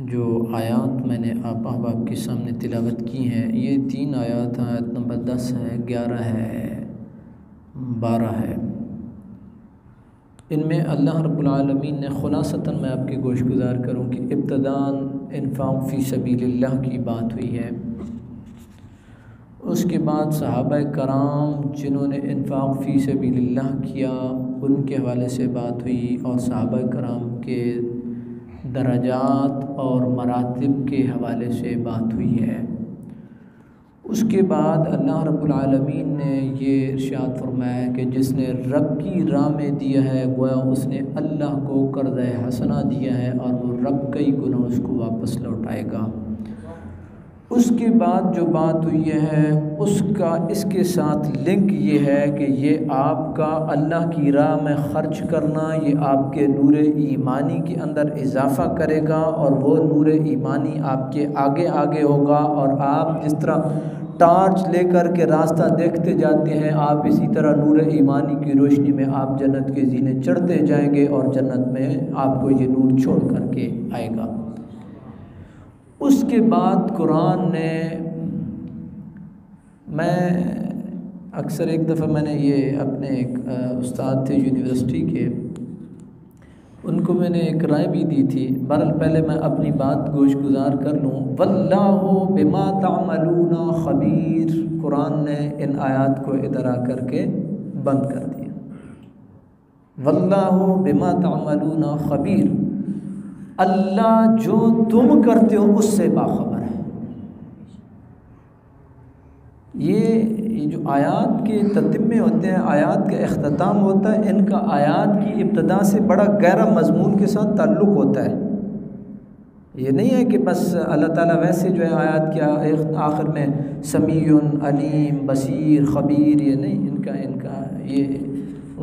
जो आयत मैंने आप अहबाब के सामने तिलावत की हैं, ये 3 आयत हैं। आयत नंबर 10 है, 11 है, 12 है। इनमें अल्लाह रब्बुल आलमीन ने खुलासतन मैं आपके गोश गुज़ार करूँ कि इब्तदान इन्फ़ाक़ फ़ी सबीलिल्लाह की बात हुई है। उसके बाद सहाबा कराम जिन्होंने इन्फ़ाक़ फ़ी सबीलिल्लाह किया उनके हवाले से बात हुई, और सहाबा कराम के दराजात और मरातिब के हवाले से बात हुई है। उसके बाद अल्लाह रब्बुल आलमीन ने ये इरशाद फरमाया कि जिसने रब की राह में दिया है गोया उसने अल्लाह को कर्ज़ हसना दिया है और वो रब कई गुना उसको वापस लौटाएगा। उसके बाद जो बात हुई है उसका इसके साथ लिंक ये है कि ये आपका अल्लाह की राह में ख़र्च करना ये आपके नूर ईमानी के अंदर इजाफ़ा करेगा, और वो नूर ईमानी आपके आगे आगे होगा। और आप जिस तरह टार्च लेकर के रास्ता देखते जाते हैं, आप इसी तरह नूर ईमानी की रोशनी में आप जन्नत के ज़ीने चढ़ते जाएंगे और जन्नत में आपको ये नूर छोड़ करके आएगा। उसके बाद कुरान ने, मैं अक्सर एक दफ़ा मैंने ये अपने एक उस्ताद थे यूनिवर्सिटी के, उनको मैंने एक राय भी दी थी। बहरहाल पहले मैं अपनी बात गोश गुज़ार कर लूँ। वल्लाहु बिमा तामलूना ख़बीर, कुरान ने इन आयात को इधर आ करके बंद कर दिया। वल्लाहु बिमा तामलूना ख़बीर, अल्लाह जो तुम करते हो उससे बाखबर है। ये जो आयात के ततिम्मे होते हैं, आयात का इख्तिताम होता है, इनका आयात की इब्तदा से बड़ा गहरा मजमून के साथ ताल्लुक़ होता है। ये नहीं है कि बस अल्लाह ताला वैसे जो है आयात के आखिर में समीउन अलीम बसीर ख़बीर, ये नहीं, इनका ये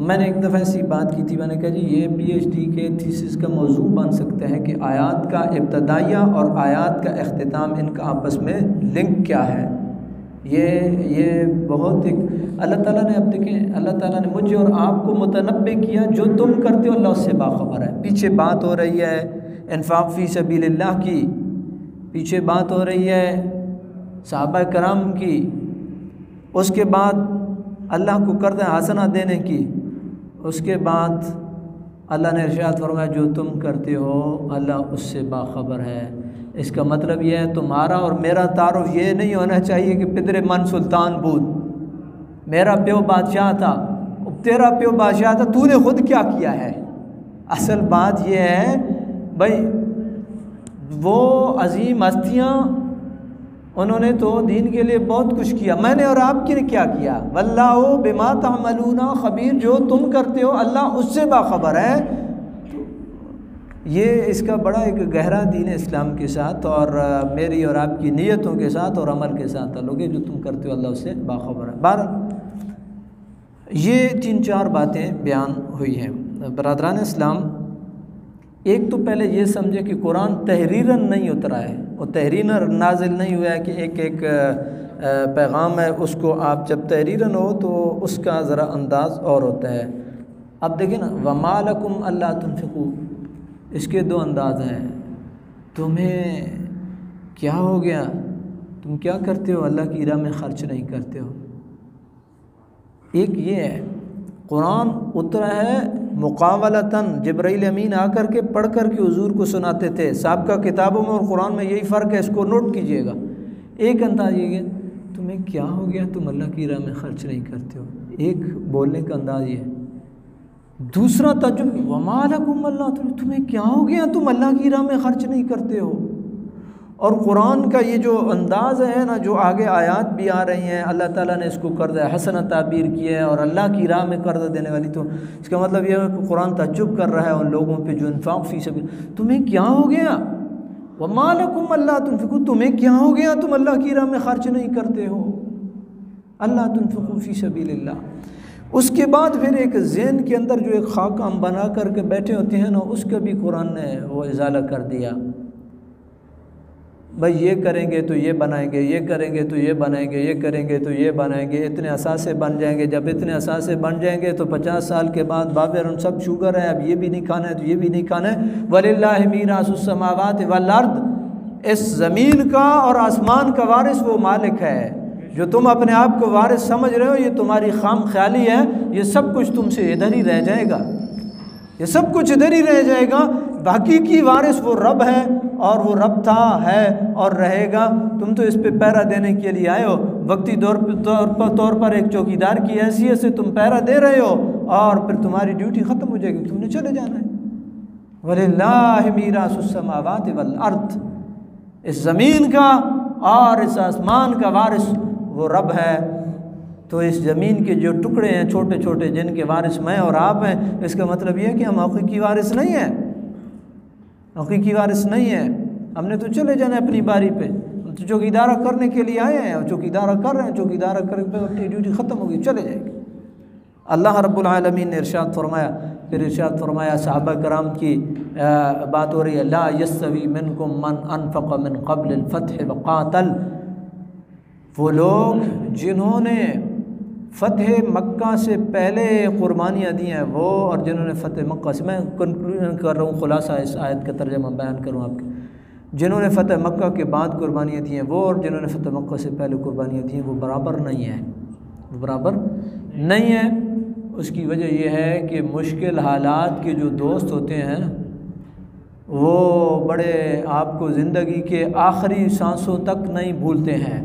मैंने एक दफ़ा ऐसी बात की थी। मैंने कहा जी ये PhD के थीसिस का मौजू बन सकता है कि आयात का इब्तदाइया और आयात का इख्तिताम इनका आपस में लिंक क्या है। ये बहुत एक अल्लाह ताला ने, अब देखें अल्लाह ताला ने मुझे और आपको मुतनब्बे किया, जो तुम करते हो अल्लाह उससे बाखबर है। पीछे बात हो रही है इन्फ़ाक़ फ़ी सबीलिल्लाह की, पीछे बात हो रही है सहाबा कराम की, उसके बाद अल्लाह को कर्ज़ हसना देने की, उसके बाद अल्लाह ने इरशाद फरमाया जो तुम करते हो अल्लाह उससे बाखबर है। इसका मतलब यह है तुम्हारा और मेरा तारुफ ये नहीं होना चाहिए कि पिदरे मन सुल्तान बूद, मेरा प्यो बादशाह था, तेरा प्यो बादशाह था, तूने खुद क्या किया है। असल बात यह है भाई, वो अजीम हस्तियाँ उन्होंने तो दीन के लिए बहुत कुछ किया, मैंने और आपके ने क्या किया। वल्लाहु बिमा तामलूना ख़बीर, जो तुम करते हो अल्लाह उससे बाखबर है। ये इसका बड़ा एक गहरा दीन इस्लाम के साथ और मेरी और आपकी नीयतों के साथ और अमल के साथ ताल्लुक़ है। जो तुम करते हो अल्लाह उससे बाखबर है। बारह ये 3-4 बातें बयान हुई हैं। बरादरान इस्लाम, एक तो पहले ये समझे कि कुरान तहरीरन नहीं उतरा है, और तहरीरन नाजिल नहीं हुआ है कि एक पैगाम है, उसको आप जब तहरीरन हो तो उसका ज़रा अंदाज़ और होता है। अब देखिए ना, वमा लकुम अल्ला तुनफ़िकू, इसके 2 अंदाज़ हैं। तुम्हें क्या हो गया, तुम क्या करते हो, अल्लाह की राह में ख़र्च नहीं करते हो। एक ये है, कुरान उतरा है मुकावलतन, जिब्राइल अमीन आकर के पढ़ कर के हुजूर को सुनाते थे। साबिक़ा किताबों में और कुरान में यही फ़र्क है, इसको नोट कीजिएगा। एक अंदाज़ ये, तुम्हें क्या हो गया, तुम अल्लाह की राह में ख़र्च नहीं करते हो, एक बोलने का अंदाज़ ये। दूसरा तजुब, वमा लकुम अल्लाह, तुम्हें क्या हो गया, तुम अल्लाह की राह में ख़र्च नहीं करते हो। और कुरान का ये जो अंदाज़ है ना, जो आगे आयात भी आ रही हैं, अल्लाह ताला ने इसको कर्ज़ हसना ताबीर किया है और अल्लाह की राह में कर्ज़ देने वाली, तो इसका मतलब यह है कि कुरान तअज्जुब कर रहा है उन लोगों पे जो इन्फ़ाक़ फ़ी सबील, तुम्हें क्या हो गया, वमा लकुम अल्ला तुनफ़िकू, तुम्हें क्या हो गया, तुम अल्लाह की राह में ख़र्च नहीं करते हो, अल्ला तुनफ़िकू फ़ी सबीलिल्लाह। उसके बाद फिर एक ज़हन के अंदर जो एक खाका हम बना करके बैठे होते हैं ना, उसका भी कुरान ने वो इज़ाला कर दिया। भाई ये करेंगे तो ये बनाएंगे, ये करेंगे तो ये बनाएंगे, ये करेंगे तो ये बनाएंगे, इतने असासे बन जाएंगे। जब इतने असासे बन जाएंगे तो 50 साल के बाद बाबे सब शुगर है, अब ये भी नहीं खाना है तो ये भी नहीं खाना है। वलिल्लाहि मीरासुस समावाति वल अर्द, इस ज़मीन का और आसमान का वारिस वो मालिक है। जो तुम अपने आप को वारिस समझ रहे हो ये तुम्हारी खाम ख्याली है। ये सब कुछ तुमसे इधर ही रह जाएगा, ये सब कुछ इधर ही रह जाएगा। हकीकी वारिस वो रब है, और वो रब था, है और रहेगा। तुम तो इस पे पहरा देने के लिए आए हो। वक्ती तौर पर एक चौकीदार की हैसियत से तुम पहरा दे रहे हो, और फिर तुम्हारी ड्यूटी ख़त्म हो जाएगी, तुमने चले जाना है। वलिल्लाहि मीरासुस समावाति वल अर्द, इस ज़मीन का और इस आसमान का वारिस वो रब है। तो इस ज़मीन के जो टुकड़े हैं छोटे छोटे, जिनके वारिस मैं और आप हैं, इसका मतलब ये है कि हम हकीकी वारिस नहीं हैं, हकीकी वारिस नहीं है। हमने तो चले जाना है अपनी बारी पे, हम तो चौकीदारा करने के लिए आए हैं, और चौकीदारा कर रहे हैं, चौकीदारा करके अपनी ड्यूटी ख़त्म होगी, चले जाएगी। अल्लाह रब्बुल आलमीन ने इरशाद फरमाया, फिर इरशाद फरमाया, सहाबा कराम की बात हो रही है, ला यस्तवी मिनकुम मन अनफ़क़ मिन क़ब्ल अल-फ़त्ह व क़ातल, वो लोग जिन्होंने फ़तह मक्का से पहले क़ुरबानियाँ दी हैं वो, और जिन्होंने फ़तह मक्का से, मैं कंक्लूजन कर रहा हूँ, खुलासा इस आयत का तर्जुमा बयान करूँ आपके, जिन्होंने फ़तह मक्का के बाद क़ुरबानियाँ दी हैं वो, और जिन्होंने फ़तह मक्का से पहले क़ुरबानियाँ दी हैं वो बराबर नहीं है, वो बराबर नहीं है। उसकी वजह यह है कि मुश्किल हालात के जो दोस्त होते हैं वो बड़े आपको ज़िंदगी के आखिरी सांसों तक नहीं भूलते हैं।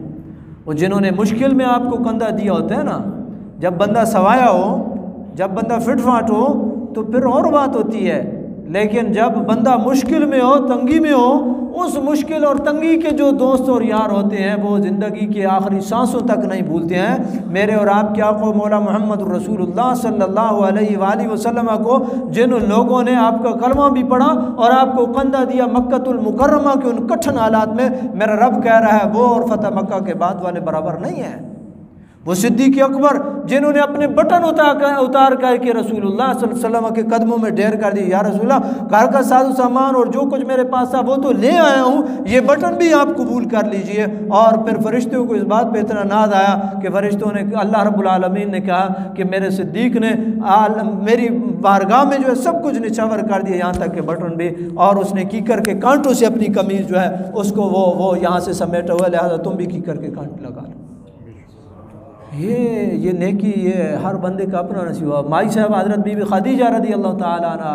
वो जिन्होंने मुश्किल में आपको कंधा दिया होता है ना, जब बंदा सवाया हो, जब बंदा फिटफाट हो तो फिर और बात होती है, लेकिन जब बंदा मुश्किल में हो, तंगी में हो, उस मुश्किल और तंगी के जो दोस्त और यार होते हैं वो ज़िंदगी के आखिरी सांसों तक नहीं भूलते हैं। मेरे और आपके आका मौला मोहम्मद रसूलुल्लाह सल्लल्लाहु अलैहि वसल्लम को जिन लोगों ने आपका कलमा भी पढ़ा और आपको कंधा दिया मक्कतुल मुकर्रमा के उन कठिन हालात में, मेरा रब कह रहा है वो और फतह मक्का के बाद वाले बराबर नहीं है। वो सिद्दीक़ अकबर जिन्होंने अपने बटन उतार करके रसूलुल्लाह सल्लल्लाहु अलैहि वसल्लम के कदमों में ढेर कर दी, या रसूलल्लाह घर का साजो सामान और जो कुछ मेरे पास था वो तो ले आया हूँ, ये बटन भी आप कबूल कर लीजिए। और फिर फरिश्तों को इस बात पे इतना नाज आया कि फरिश्तों ने, अल्लाह रब्बुल आलमीन ने कहा कि मेरे सिद्दीक़ ने मेरी बारगाह में जो है सब कुछ निछावर कर दिया, यहाँ तक कि बटन भी, और उसने की करके कांटों से अपनी कमीज़ जो है उसको वो यहाँ से समेटा हुआ, लिहाजा तुम भी की करके कांट लगा लो। ये नेकी ये हर बंदे का अपना नसीब हुआ। माई साहब हज़रत बीबी खदीजा रदी अल्लाह ताला अन्हा,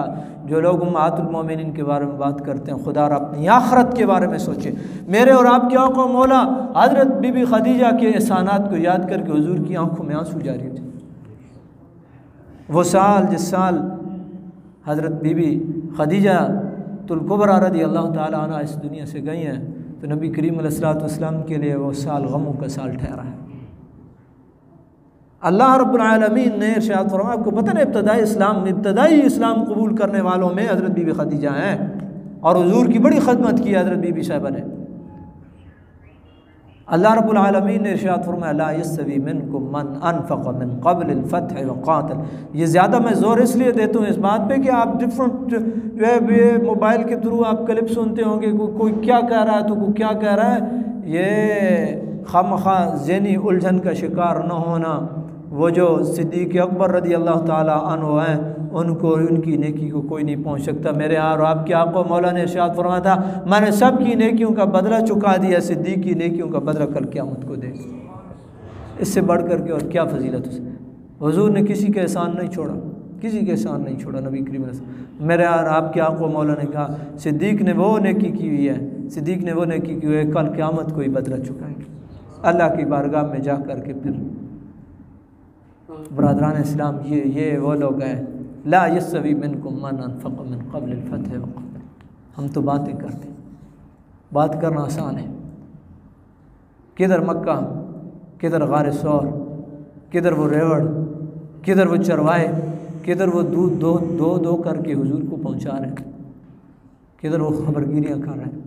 जो लोग उम्महातुल मोमिनीन के बारे में बात करते हैं, खुदा अपनी आखरत के बारे में सोचे। मेरे और आपके आका मौला हज़रत बीबी खदीजा के एहसानात को याद करके हुजूर की आंखों में आंसू जारी थे। वो साल जिस साल हज़रत बीबी खदीजा तुल कुबरा रदी अल्लाह ताला अन्हा इस दुनिया से गई हैं, तो नबी करीम अलैहिस्सलातु वस्सलाम के लिए वो साल गमों का साल ठहरा है। अल्लाह रब्बुल आलमीन ने इरशाद फरमाया, आपको पता नहीं इब्तदाई इस्लाम कबूल करने वालों में हज़रत बीबी खदीजा हैं, और हुजूर की बड़ी खदमत की हज़रत बीबी साहिबा ने। अल्लाह रब्बुल आलमीन ने इरशाद फरमाया, ला यस्तवी मिनकुम मन अनफ़क़ मिन क़ब्ल अल-फ़त्ह व क़ातल। ये ज़्यादा मैं ज़ोर इसलिए देता हूँ इस बात पे कि आप डिफरेंट जो है मोबाइल के थ्रू आप क्लिप सुनते होंगे, कोई क्या कह रहा है तो कोई क्या कह रहा है। ये खामखा ज़हनी उलझन का शिकार न होना। वो जो सिद्दीक़ अकबर रदी अल्लाह ताला अन्हु हैं, उनको उनकी नेकी को कोई नहीं पहुंच सकता। मेरे और आपके आका मौला ने इरशाद फरमाया था, मैंने सब की नेकियों का बदला चुका दिया, सिद्दीक़ की नेकियों का बदला कल क़यामत को दे। इससे बढ़ कर के और क्या फजीलत है। हुजूर ने किसी का एहसान नहीं छोड़ा, किसी का एहसान नहीं छोड़ा। नबी करीम मेरे और आपके आका मौला ने कहा, सिद्दीक़ ने वो नेकी की हुई है, सिद्दीक़ ने वो नेकी की हुई है, कल क़यामत को ही बदला चुकाएंगे अल्लाह की बारगाह में जा कर के। फिर बरादरान इस्लाम, ये वो लोग हैं, ला यस्तवी मिनकुम मन अनफ़क़ मिन क़ब्ल अल-फ़त्ह व क़ातल। हम तो बातें करते, बात करना आसान है। किधर मक्का, किधर गार सौर, किधर वो रेवड़, किधर वो चरवाए, किधर वो दूध दो करके हुजूर को पहुँचा रहे हैं, किधर वो खबरगिरियाँ कर रहे हैं।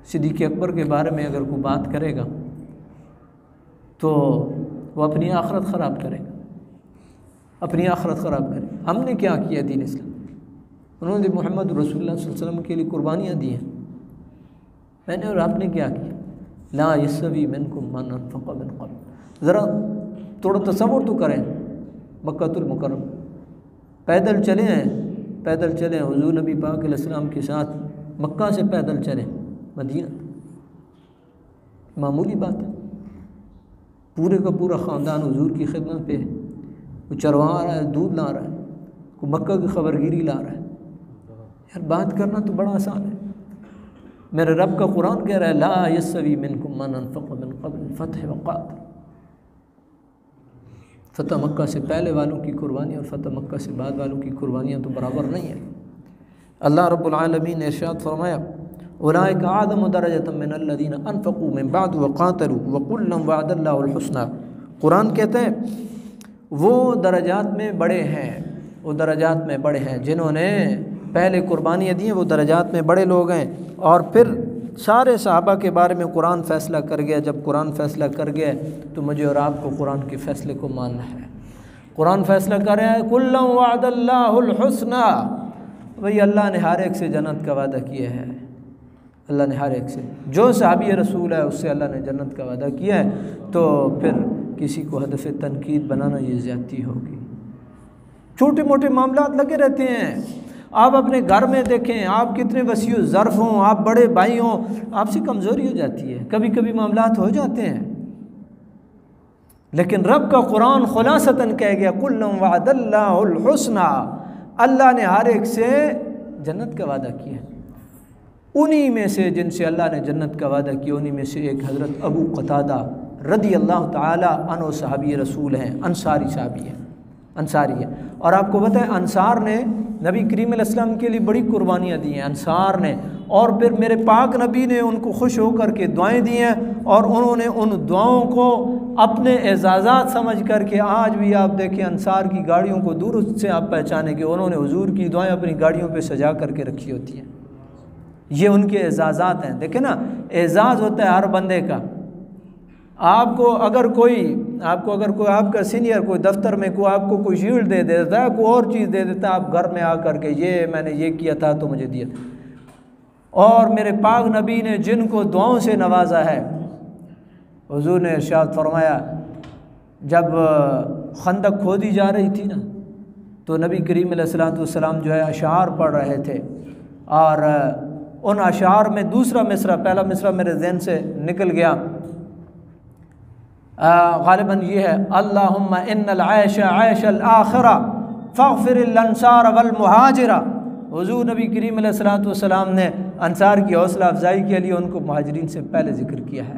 सिद्दीक़ अकबर के बारे में अगर कोई बात करेगा तो वो अपनी आखरत ख़राब करेगा, अपनी आखरत ख़राब करेगा। हमने क्या किया दीन इस्लाम, उन्होंने मोहम्मद रसूलुल्लाह सल्लल्लाहु अलैहि वसल्लम के लिए कुर्बानियाँ दी हैं, मैंने और आपने क्या किया। ला यस्तवी मिनकुम मन अनफ़क़ मिन क़ब्ल। ज़रा थोड़ा तसव्वुर तो करें, मक्कातुल मुकर्रम पैदल चले हैं, पैदल चले हुजूर नबी पाक अलैहि सलाम के साथ मक्का से पैदल चले। मदीना, मामूली बात है। पूरे का पूरा ख़ानदान हुजूर की खिदमत पे है, वो चरवा रहा है, दूध ला रहा है, को मक्का की खबरगिरी ला रहा है। यार बात करना तो बड़ा आसान है। मेरे रब का कुरान कह रहा है ला यस्वी मिनकुम मन अनफ़क़ मिन क़ब्ल फ़त्ह व क़ातल। फ़तह मक्का से पहले वालों की कुर्बानी और फ़तह मक्का से बाद वालों की कुर्बानियाँ तो बराबर नहीं है। अल्लाह रब्बुल आलमीन ने इरशाद फरमाया उलाइका आदम दरजतम मिनल्लज़ीना अनफ़क़ू मिन बाद व क़ातलू व कुल्लम वअदल्लाहुल हुस्ना। कुरान कहते हैं वो दरजात में बड़े हैं, वो दरजात में बड़े हैं जिन्होंने पहले कुर्बानियाँ दी हैं, वो दरजात में बड़े लोग हैं। और फिर सारे सहाबा के बारे में कुरान फ़ैसला कर गया। जब कुरान फ़ैसला कर गया तो मुझे और आपको कुरान के फ़ैसले को मानना है। कुरान फ़ैसला कर रहा है कुल्लम वअदल्लाहुल हुस्ना, भाई अल्लाह ने हर एक से जन्नत का वादा किया है। अल्लाह ने हर एक से, जो सहाबी रसूल है उससे अल्लाह ने जन्नत का वादा किया है। तो फिर किसी को हदफ तनकीद बनाना ये ज़्यादती होगी। छोटे मोटे मामलात लगे रहते हैं। आप अपने घर में देखें, आप कितने वसीउ ज़र्फ़ हों, आप बड़े भाई हों, आपसे कमज़ोरी हो जाती है, कभी कभी मामलात हो जाते हैं। लेकिन रब का कुरान खुलासतन कह गया कुल्लुम वअदल्लाहुल हुस्ना, अल्लाह ने हर एक से जन्नत का वादा किया। उन्हीं में से जिनसे अल्लाह ने जन्नत का वादा किया, उन्हीं में से एक हज़रत अबू क़तादा रदी अल्लाह ताला अन्हु सहाबी रसूल हैं, अंसारी सहाबी हैं, अंसारी है। और आपको पता है अंसार ने नबी करीम अलैहिस्सलाम के लिए बड़ी कुर्बानियाँ दी हैं अंसार ने। और फिर मेरे पाक नबी ने उनको खुश होकर के दुआएं दी हैं और उन्होंने उन दुआओं को अपने एजाज़ात समझ कर के आज भी आप देखें अंसार की गाड़ियों को दूर से आप पहचाने कि उन्होंने हुजूर की दुआएं अपनी गाड़ियों पे सजा करके रखी होती हैं। ये उनके एजाज़ात हैं। देखें ना, एजाज़ होता है हर बंदे का। आपको अगर कोई आपका सीनियर कोई दफ्तर में कोई आपको कोई शील्ड दे देता है, कोई और चीज़ दे देता है, आप घर में आकर के ये मैंने ये किया था तो मुझे दिया। और मेरे पाक नबी ने जिनको दुआओं से नवाजा है, हुजूर ने इरशाद फरमाया जब खंदक खोदी जा रही थी ना, तो नबी करीम अलैहिस्सलाम जो है अशार पढ़ रहे थे। और उन अशार में दूसरा मिसरा, पहला मिसरा मेरे ज़हन से निकल गया, गालिबन ये है अल्लाहुम्मा इन्नल आयशा आयशल आखिरा फ़ग़फ़िरिल अंसार वल मुहाजिरा। हुजूर नबी करीम अलैहिस्सलाम ने अंसार की हौसला अफजाई के लिए उनको मुहाजिरीन से पहले ज़िक्र किया है।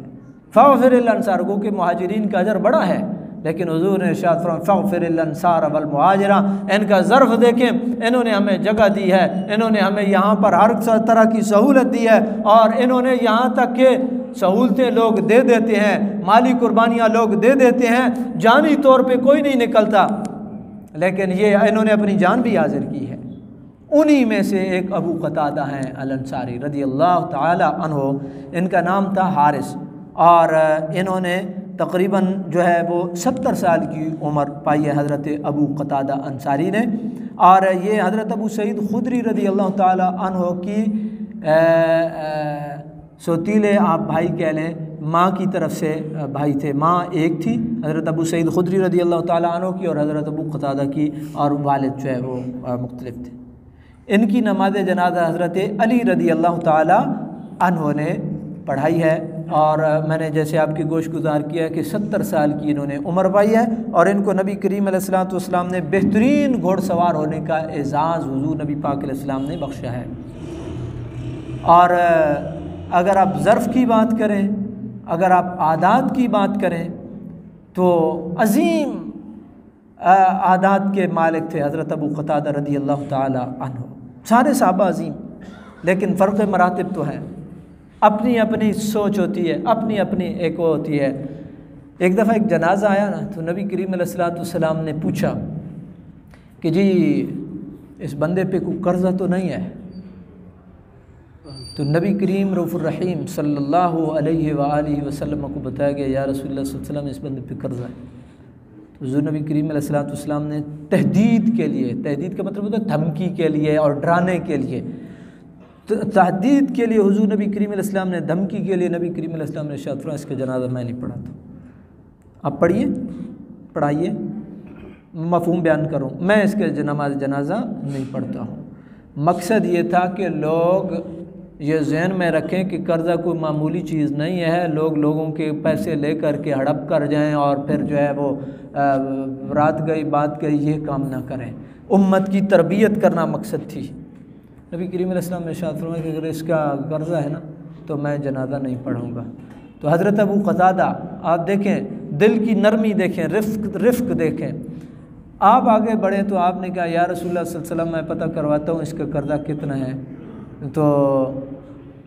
फ़ग़फ़िरिल अंसार को कि मुहाजिरीन का अजर बड़ा है, लेकिन हुजूर ने इरशाद फरमाया फ़ग़फ़िरिल अंसार वल मुहाजिरा। इनका ज़र्फ़ देखें, इन्होंने हमें जगह दी है, इन्होंने हमें यहाँ पर हर तरह की सहूलत दी है और इन्होंने यहाँ तक के सहूलतें लोग दे देते हैं, माली कुर्बानियाँ लोग दे देते हैं, जानी तौर पे कोई नहीं निकलता, लेकिन ये इन्होंने अपनी जान भी हाजिर की है। उन्हीं में से एक अबू क़तादा हैं अल अंसारी रदी अल्लाह ताला अन्हो। इनका नाम था हारिस और इन्होंने तकरीबन जो है वो 70 साल की उम्र पाई है हज़रत अबू क़तादा अंसारी ने। और ये हज़रत अबू सईद खुदरी रदी अल्लाह ताला अन्हो की सौतीले आप भाई कह लें, माँ की तरफ से भाई थे। माँ एक थी हज़रत अबू सईद खुदरी रदी अल्लाह ताला अन्हु की और हज़रत अबू क़तादा की, और वालिद जो है वो मुख्तलिफ थे। इनकी नमाज जनाजा हज़रत अली रदी अल्लाह ताला अन्हु ने पढ़ाई है। और मैंने जैसे आपकी गोश गुजार किया कि 70 साल की इन्होंने उम्र पाई है और इनको नबी करीम अलैहिस्सलाम ने बेहतरीन घोड़सवार होने का एजाज़ हुजूर नबी पाक अलैहिस्सलाम ने बख्शा है। और अगर आप ज़र्फ़ की बात करें, अगर आप आदात की बात करें, तो अज़ीम आदात के मालिक थे हज़रत अबू क़तादा रदी अल्लाह ताला अन्हु। सारे सहाबा अज़ीम, लेकिन फ़र्क़ मरातिब तो है, अपनी अपनी सोच होती है, अपनी अपनी एक वो होती है। एक दफ़ा एक जनाजा आया ना, तो नबी करीम अलैहिस्सलाम ने पूछा कि जी इस बंदे पे कोई कर्ज़ा तो नहीं है? तो नबी करीम रऊफ़ुर रहीम सल्लल्लाहु अलैहि वालिहि वसल्लम को बताया गया या रसूलुल्लाह सल्लल्लाहु अलैहि वसल्लम इस बंदे पे कर्ज़ा है। तो हुज़ूर नबी करीम अलैहिस्सलाम ने तहदीद के लिए, तहदीद का मतलब होता है धमकी के लिए और डराने के लिए, तो तहदीद के लिए हुज़ूर नबी करीम अलैहिस्सलाम ने, धमकी के लिए नबी करीम अलैहिस्सलाम ने इरशाद फरमाया इसका जनाजा मैं नहीं पढ़ाता, आप पढ़िए, पढ़ाइए, मफ़हूम बयान करूँ, मैं इसके नमाज जनाजा नहीं पढ़ता हूँ। मकसद ये था कि लोग ये जहन में रखें कि कर्ज़ा कोई मामूली चीज़ नहीं है। लोग लोगों के पैसे ले कर के हड़प कर जाएं और फिर जो है वो रात गई बात गई, ये काम ना करें। उम्मत की तरबियत करना मकसद थी। नबी करीम अलैहि सल्लम ने इरशाद फरमाया कि अगर इसका कर्ज़ा है ना तो मैं जनाजा नहीं पढ़ूँगा। तो हज़रत अबू क़तादा, आप देखें दिल की नरमी देखें, रिफ्क देखें। आप आगे बढ़े तो आपने कहा या रसूलुल्लाह सल्लल्लाहु अलैहि वसल्लम मैं पता करवाता हूँ इसका कर्ज़ा कितना है, तो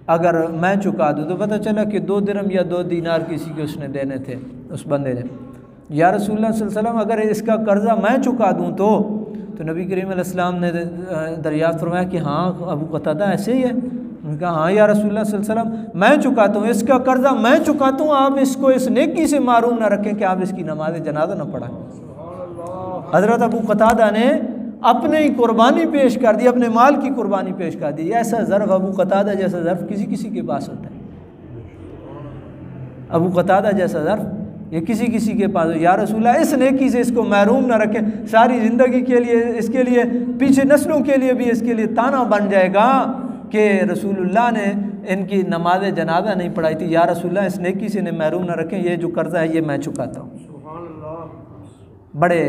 अगर मैं चुका दूँ। तो पता चला कि 2 दिरहम या 2 दीनार किसी के उसने देने थे उस बंदे ने। या रसूलुल्लाह सल्लल्लाहु अलैहि वसल्लम अगर इसका कर्ज़ा मैं चुका दूँ तो नबी करीम अलैहि सलाम ने दरियाफ़त फरमाया कि हाँ अबू क़तादा ऐसे ही है। उन्होंने कहा हाँ या रसूलुल्लाह सल्लल्लाहु अलैहि वसल्लम मैं चुकाता हूँ, इसका कर्ज़ा मैं चुकाता हूँ, आप इसको इस नेकी से मारूम ना रखें कि आप इसकी नमाज जनाजा ना पढ़ाएं। हज़रत अबू क़तादा ने अपने ही कुर्बानी पेश कर दी, अपने माल की कुर्बानी पेश कर दी। ऐसा ज़र्फ़ अबू क़तादा जैसा ज़र्फ़ किसी के पास होता है। अबू क़तादा जैसा ज़र्फ़ ये किसी के पास। या रसूलल्लाह इस नेकी से इसको महरूम ना रखें, सारी ज़िंदगी के लिए इसके लिए पीछे नस्लों के लिए भी इसके लिए ताना बन जाएगा कि रसूलुल्लाह ने इनकी नमाज जनाजा नहीं पढ़ाई थी। या रसूलल्लाह इस नेकी से महरूम ना रखें, ये जो कर्ज़ा है ये मैं चुकाता हूँ। बड़े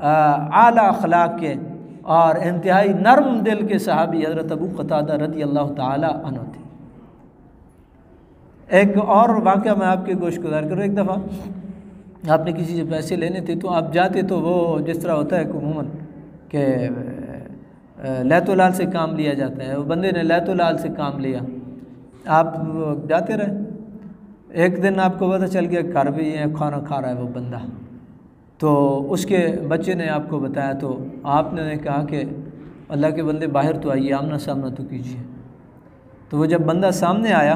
आला अखलाक के और इंतहाई नर्म दिल के सहाबी हज़रत अबू क़तादा रज़ी अल्लाह ताला अन्हु थे। एक और वाक़या मैं आपके गोश गुज़ार करूँ। एक दफ़ा आपने किसी से पैसे लेने थे तो आप जाते तो वो जिस तरह होता है अमूमन कि लैतुलाल से काम लिया जाता है। वो बंदे ने लैतुलाल से काम लिया, आप जाते रहे। एक दिन आपको पता चल गया घर भी है, खाना खा रहा है वो बंदा, तो उसके बच्चे ने आपको बताया। तो आपने कहा कि अल्लाह के बंदे बाहर तो आइए, आमना सामना तो कीजिए। तो वो जब बंदा सामने आया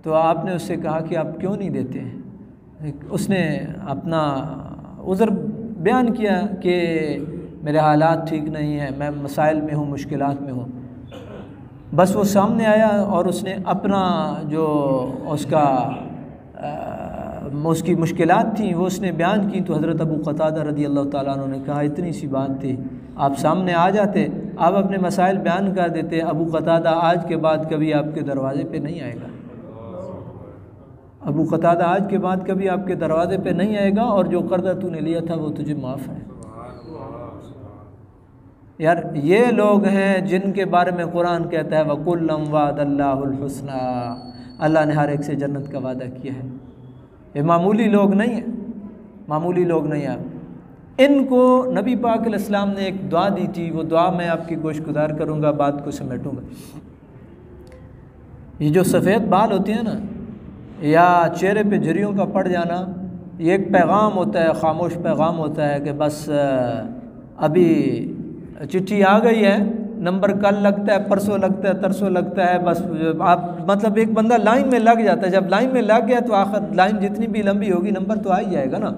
तो आपने उससे कहा कि आप क्यों नहीं देते हैं। उसने अपना उज़र बयान किया कि मेरे हालात ठीक नहीं हैं, मैं मसाइल में हूँ, मुश्किलात में हूँ। बस वो सामने आया और उसने अपना जो उसकी मुश्किलात थी वो उसने बयान की। तो हज़रत अबू क़तादा रज़ी अल्लाह ताला अन्हु ने कहा इतनी सी बात थी, आप सामने आ जाते, आप अपने मसाइल बयान कर देते, अबू क़तादा आज के बाद कभी आपके दरवाज़े पे नहीं आएगा। अबू क़तादा आज के बाद कभी आपके दरवाज़े पे नहीं आएगा और जो कर्ज़ा तूने लिया था वो तुझे माफ़ है। यार ये लोग हैं जिनके बारे में कुरान कहता है वकुल्लम वादल्लाहुल हुस्ना, अल्लाह ने हर एक से जन्नत का वादा किया है। ये मामूली लोग नहीं है, मामूली लोग नहीं है। इनको नबी पाक अलैहि सलाम ने एक दुआ दी थी, वो दुआ मैं आपकी गोशगुजार करूँगा, बात को समेटूँगा। ये जो सफ़ेद बाल होते हैं ना या चेहरे पे झुर्रियों का पड़ जाना, ये एक पैगाम होता है, ख़ामोश पैगाम होता है कि बस अभी चिट्ठी आ गई है, नंबर कल लगता है, परसों लगता है, तरसों लगता है, बस आप मतलब एक बंदा लाइन में लग जाता है। जब लाइन में लग गया तो आखिर लाइन जितनी भी लंबी होगी नंबर तो आ ही जाएगा ना।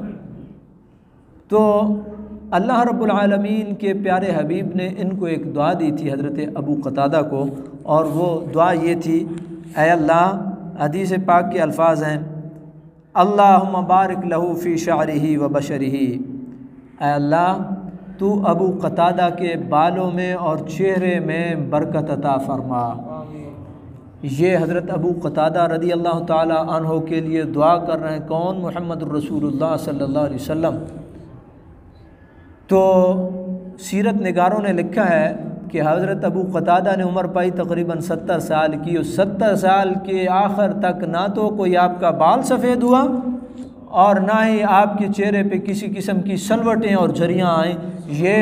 तो अल्लाह रब्बुल आलमीन के प्यारे हबीब ने इनको एक दुआ दी थी हज़रत अबू क़तादा को, और वो दुआ ये थी, ऐ अल्लाह, हदीस पाक के अल्फाज हैं, अल्लाहुम्मा बारिक लहू फ़ी शअरिही व बशरिही, ऐ अल्लाह तू अबू क़तादा के बालों में और चेहरे में बरकत अता फरमा। ये हज़रत अबू क़तादा रज़ी अल्लाह ताला अन्हो के लिए दुआ कर रहे हैं। कौन? मुहम्मदुर रसूलुल्लाह सल्लल्लाहु अलैहि वसल्लम। तो सीरत निगारों ने लिखा है कि हज़रत अबू क़तादा ने उम्र पाई तकरीबन 70 साल की, और 70 साल के आखिर तक ना तो कोई आपका बाल सफ़ेद हुआ और ना ही आपके चेहरे पे किसी किस्म की सलवटें और झरियाँ आएँ। ये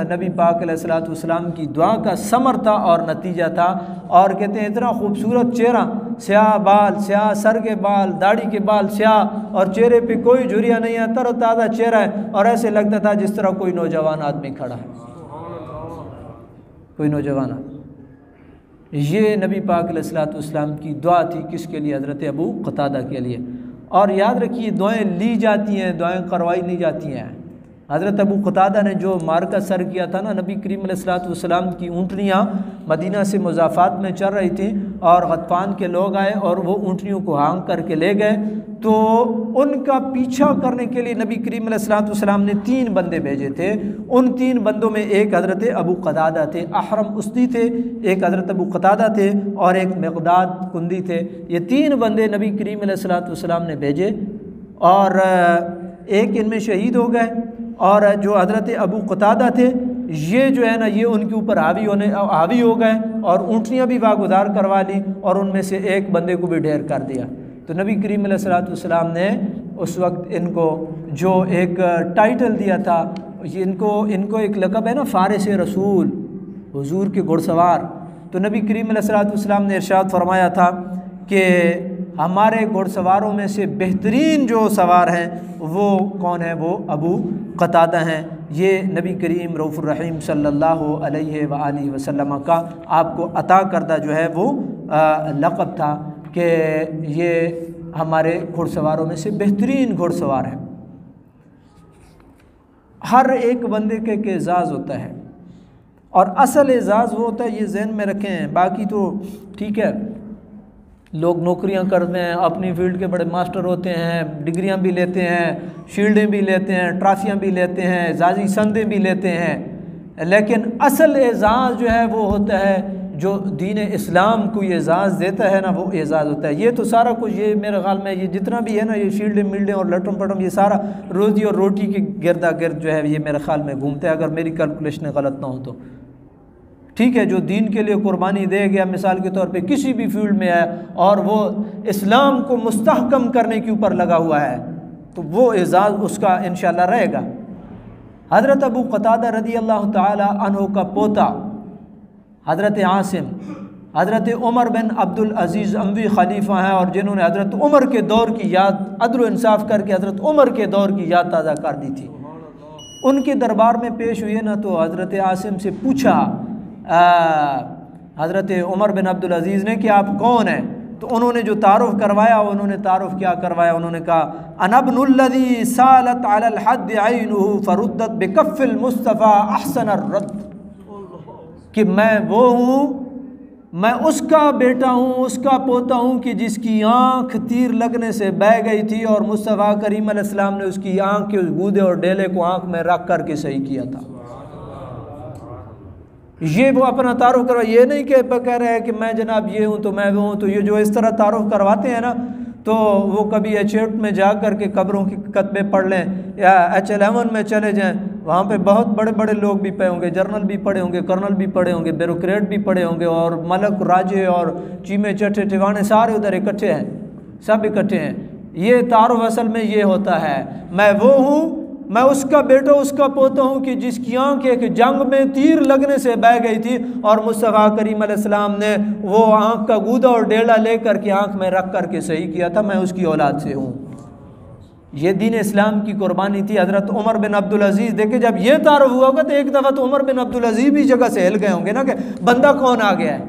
नबी पाक अलैहिस्सलातु वस्सलाम की दुआ का समर था और नतीजा था। और कहते हैं इतना खूबसूरत चेहरा, स्याह बाल, स्याह सर के बाल, दाढ़ी के बाल स्याह, और चेहरे पे कोई झुर्रियाँ नहीं है, तरोताज़ा चेहरा है, और ऐसे लगता था जिस तरह कोई नौजवान आदमी खड़ा है, कोई नौजवान आदमी। ये नबी पाक अलैहिस्सलातु वस्सलाम की दुआ थी, किसके लिए? हज़रत अबू क़तादा के लिए। और याद रखिए दुआएं ली जाती हैं, दुआएं करवाई नहीं जाती हैं। हज़रत अबू क़तादा ने जो मार्का सर किया था ना, नबी करीम अलैहिस्सलातु वस्सलाम की ऊँटनियाँ मदीना से मुज़ाफ़ात में चल रही थी, और गतफान के लोग आए और वो ऊँटनियों को हाँक करके ले गए। तो उनका पीछा करने के लिए नबी करीम अलैहिस्सलाम ने 3 बंदे भेजे थे। उन 3 बंदों में एक हज़रत अबू क़तादा थे, अहरम उस्दी थे, एक हज़रत अबू क़तादा थे और एक मिक़दाद कुंदी थे। ये 3 बंदे नबी करीम अलैहिस्सलाम ने भेजे और एक इनमें शहीद हो गए और जो हज़रत अबू क़तादा थे ये जो है ना ये उनके ऊपर हावी हो गए और ऊँटनियाँ भी वागुदार करवा ली और उनमें से एक बंदे को भी ढेर कर दिया। तो नबी करीम अलैहिस्सलाम ने उस वक्त इनको जो एक टाइटल दिया था, इनको एक लक़ब है ना फ़ारिस रसूल, हुजूर के घुड़सवार। तो नबी करीम अलैहिस्सलाम ने इरशाद फरमाया था कि हमारे घुड़सवारों में से बेहतरीन जो सवार हैं वो कौन है, वो अबू क़तादा हैं। ये नबी करीम रऊफ़ुर रहीम सल्लल्लाहु अलैहि वआलिहि वसल्लम का आपको अता करदा जो है वो लक़ब था कि ये हमारे घुड़सवारों में से बेहतरीन घुड़सवार हैं। हर एक बंदे के एजाज़ होता है और असल एजाज़ वो होता है, ये ज़हन में रखें। बाकी तो ठीक है, लोग नौकरियां करते हैं, अपनी फील्ड के बड़े मास्टर होते हैं, डिग्रियां भी लेते हैं, शील्डें भी लेते हैं, ट्राफियां भी लेते हैं, जाजी संदें भी लेते हैं, लेकिन असल एजाज़ जो है वो होता है जो दीन इस्लाम को एजाज़ देता है ना, वो एजाज़ होता है। ये तो सारा कुछ ये मेरे ख्याल में ये जितना भी है ना, ये शील्डें मिल्डें और लटम पटम, ये सारा रोज़ी और रोटी के गिरदा गिर्द जो है ये मेरे ख्याल में घूमते हैं, अगर मेरी कैलकुलेशन गलत ना हो तो। ठीक है, जो दीन के लिए कुर्बानी दे गया मिसाल के तौर पे किसी भी फील्ड में है और वो इस्लाम को मुस्तहकम करने के ऊपर लगा हुआ है, तो वो एजाज़ उसका इंशाअल्लाह रहेगा। हज़रत अबू क़तादा रज़ी अल्लाह ताला अन्हु का पोता हज़रत आसिम, हज़रत उमर बिन अब्दुल अज़ीज़ अमवी खलीफा हैं और जिन्होंने हज़रत उमर के दौर की याद अदल इंसाफ करके हज़रत उमर के दौर की याद ताज़ा कर दी थी। उनके दरबार में पेश हुए ना, तो हज़रत आसिम से पूछा हज़रत उमर बिन अब्दुल अज़ीज़ ने कि आप कौन हैं? तो उन्होंने जो तारुफ़ करवाया, उन्होंने तारुफ़ क्या करवाया, उन्होंने कहा अनब्नुल्लज़ी सालत अलल हद्द ऐनुहु फरुद्दत बिकफ़िल मुस्तफ़ा अहसनर रद्द, कि मैं वो हूँ, मैं उसका बेटा हूँ, उसका पोता हूँ कि जिसकी आँख तीर लगने से बह गई थी और मुस्तफ़ा करीम अलैहिस्सलाम ने उसकी आँख के गूदे और डेले को आँख में रख कर के सही किया था। ये वो अपना तारुफ करवा, ये नहीं कि कह रहे हैं कि मैं जनाब ये हूँ तो मैं वो हूँ। तो ये जो इस तरह तारुफ करवाते हैं ना, तो वो कभी H8 में जा कर के कब्रों के कतबे पढ़ लें या H11 में चले जाएं, वहाँ पे बहुत बड़े बड़े लोग भी पढ़े होंगे, जर्नल भी पढ़े होंगे, कर्नल भी पढ़े होंगे, ब्यूरोक्रेट भी पढ़े होंगे और मलक राजे और चीमे चट्टे टिवाने सारे उधर इकट्ठे हैं, सब इकट्ठे हैं। ये तारुफ असल में ये होता है, मैं वो हूँ, मैं उसका बेटा उसका पोता हूँ कि जिसकी आँख एक जंग में तीर लगने से बह गई थी और मुस्तफ़ा करीम अलैहिस्सलाम ने वो आँख का गूदा और डेला लेकर के आँख में रख कर के सही किया था, मैं उसकी औलाद से हूँ। ये दीन इस्लाम की कुर्बानी थी हज़रत उमर बिन अब्दुल अज़ीज़। देखिए जब ये तारुफ हुआ होगा तो एक दफ़ा तो उमर बिन अब्दुल अज़ीज़ भी जगह से हिल गए होंगे ना कि बंदा कौन आ गया है,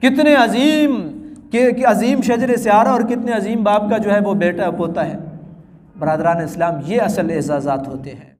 कितने अजीम के अजीम शजरे से आ रहा और कितने अजीम बाप का जो है वो बेटा पोता है। बरादरान इस्लाम, ये असल एजाज़ात होते हैं।